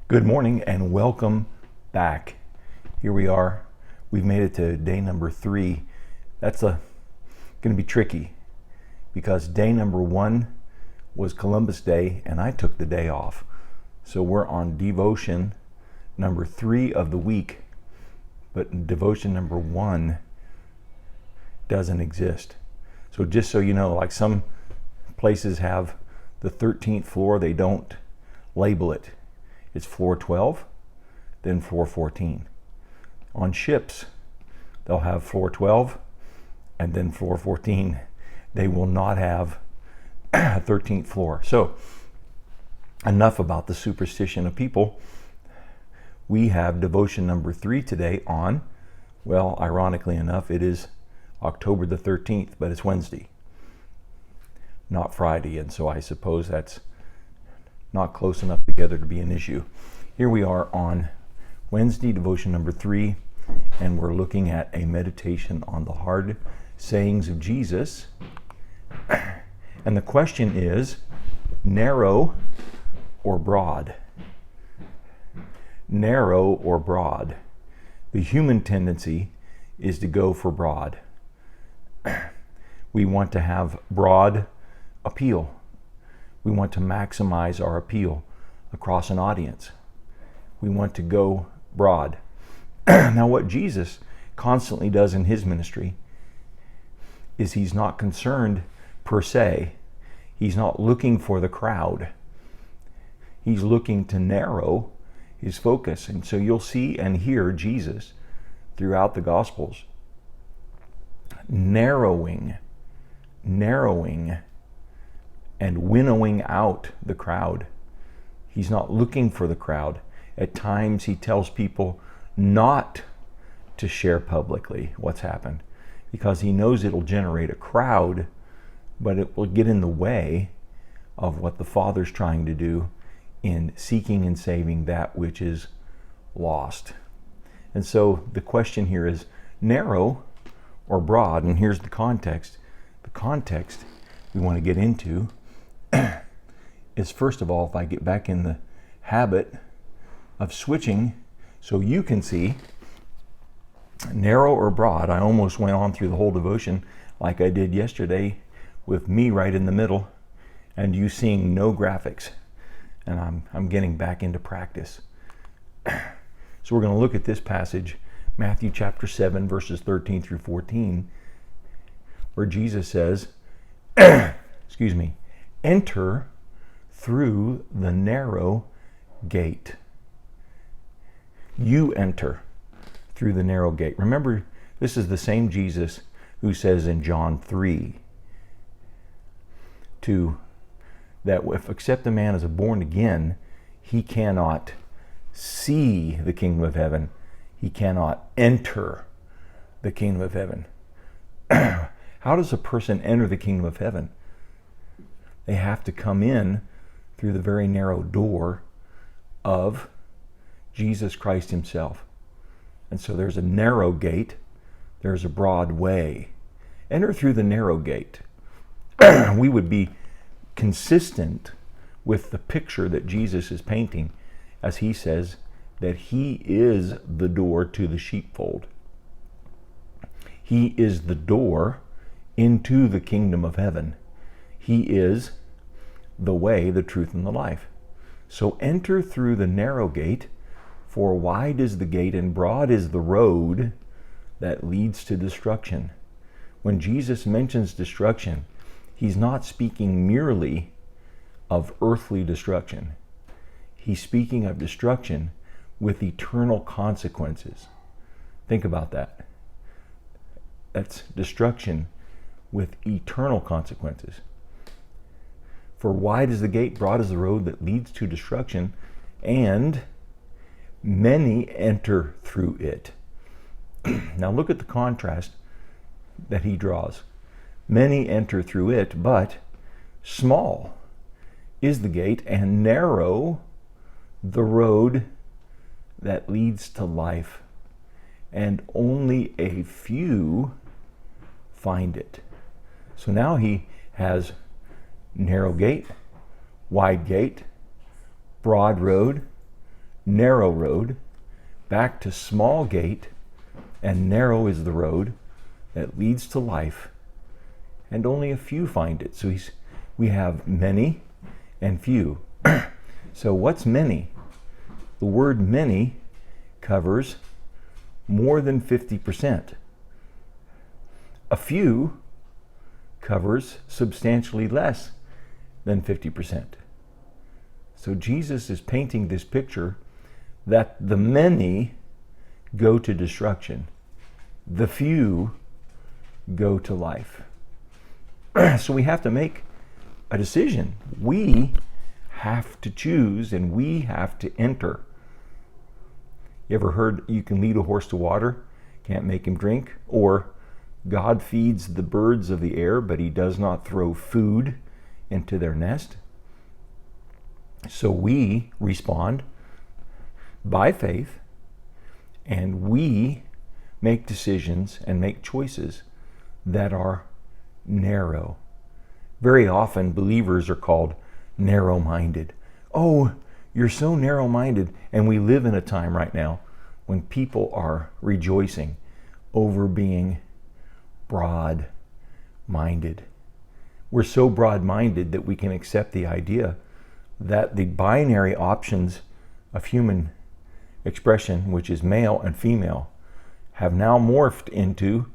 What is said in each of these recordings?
Good morning and welcome back. Here we are. We've made it to day number 3. That's going to be tricky because day number 1 was Columbus Day and I took the day off. So we're on devotion number 3 of the week, but devotion number 1 doesn't exist. So just so you know, like some places have the 13th floor, they don't label it. It's floor 12, then floor 14. On ships, they'll have floor 12 and then floor 14. They will not have a 13th floor. So enough about the superstition of people. We have devotion number 3 today on, well, ironically enough, it is October the 13th, but it's Wednesday, not Friday. And so I suppose that's not close enough together to be an issue. Here we are on Wednesday, devotion number 3, and we're looking at a meditation on the hard sayings of Jesus. And the question is, narrow or broad? Narrow or broad? The human tendency is to go for broad. We want to have broad appeal. We want to maximize our appeal across an audience. We want to go broad. Now, what Jesus constantly does in his ministry is he's not concerned per se. He's not looking for the crowd. He's looking to narrow his focus. And so you'll see and hear Jesus throughout the Gospels narrowing and winnowing out the crowd. He's not looking for the crowd. At times he tells people not to share publicly what's happened because he knows it'll generate a crowd, but it will get in the way of what the Father's trying to do in seeking and saving that which is lost. And so the question here is narrow or broad, and here's the context. The context we want to get into is, first of all, if I get back in the habit of switching so you can see narrow or broad. I almost went on through the whole devotion like I did yesterday with me right in the middle and you seeing no graphics. And I'm getting back into practice. So we're going to look at this passage, Matthew chapter 7, verses 13 through 14, where Jesus says, enter through the narrow gate. You enter through the narrow gate. Remember, this is the same Jesus who says in John 3 that if except a man is born again, he cannot see the kingdom of heaven. He cannot enter the kingdom of heaven. How does a person enter the kingdom of heaven? They have to come in through the very narrow door of Jesus Christ himself. And so there's a narrow gate, there's a broad way. Enter through the narrow gate. We would be consistent with the picture that Jesus is painting as he says that he is the door to the sheepfold. He is the door into the kingdom of heaven. He is the way, the truth, and the life. So enter through the narrow gate, for wide is the gate and broad is the road that leads to destruction. When Jesus mentions destruction, he's not speaking merely of earthly destruction. He's speaking of destruction with eternal consequences. Think about that. That's destruction with eternal consequences. For wide is the gate, broad is the road that leads to destruction, and many enter through it. Now look at the contrast that he draws. Many enter through it, but small is the gate and narrow the road that leads to life, and only a few find it. So now he has narrow gate, wide gate, broad road, narrow road, back to small gate, and narrow is the road that leads to life, and only a few find it. So we have many and few. So what's many? The word many covers more than 50%. A few covers substantially less than 50%. So Jesus is painting this picture that the many go to destruction, the few go to life. So we have to make a decision. We have to choose, and we have to enter. You ever heard you can lead a horse to water, can't make him drink? Or God feeds the birds of the air, but he does not throw food into their nest? So we respond by faith, and we make decisions and make choices that are narrow. Very often believers are called narrow-minded. Oh, you're so narrow-minded. And we live in a time right now when people are rejoicing over being broad-minded. We're so broad-minded that we can accept the idea that the binary options of human expression, which is male and female, have now morphed into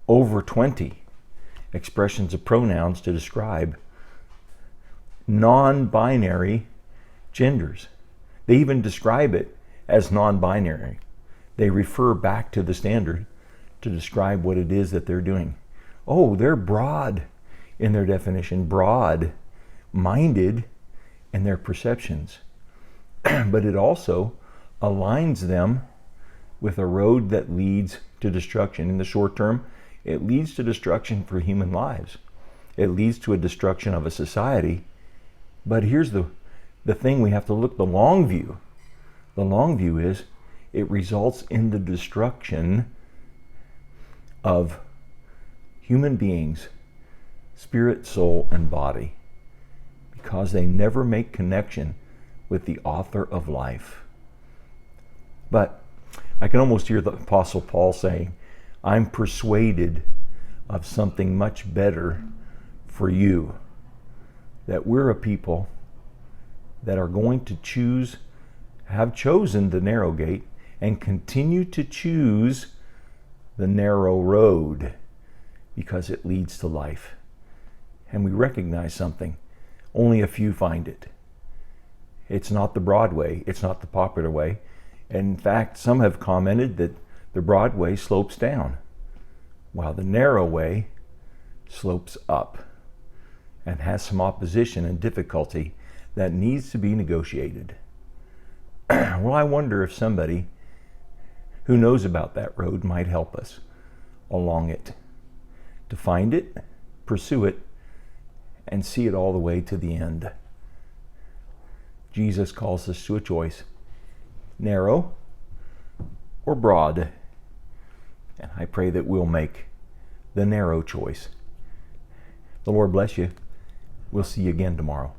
over 20 expressions of pronouns to describe non-binary genders. They even describe it as non-binary. They refer back to the standard to describe what it is that they're doing. Oh, they're broad in their definition, broad-minded in their perceptions. But it also aligns them with a road that leads to destruction. In the short term, it leads to destruction for human lives. It leads to a destruction of a society. But here's the thing we have to look, the long view. The long view is it results in the destruction of human beings, spirit, soul, and body, because they never make connection with the author of life. But I can almost hear the Apostle Paul saying, I'm persuaded of something much better for you, that we're a people that are going to choose, have chosen the narrow gate, and continue to choose the narrow road because it leads to life. And we recognize something. Only a few find it. It's not the broad way. It's not the popular way. And in fact, some have commented that the broad way slopes down, while the narrow way slopes up and has some opposition and difficulty that needs to be negotiated. Well, I wonder if somebody who knows about that road might help us along it, to find it, pursue it, and see it all the way to the end. Jesus calls us to a choice, narrow or broad. And I pray that we'll make the narrow choice. The Lord bless you. We'll see you again tomorrow.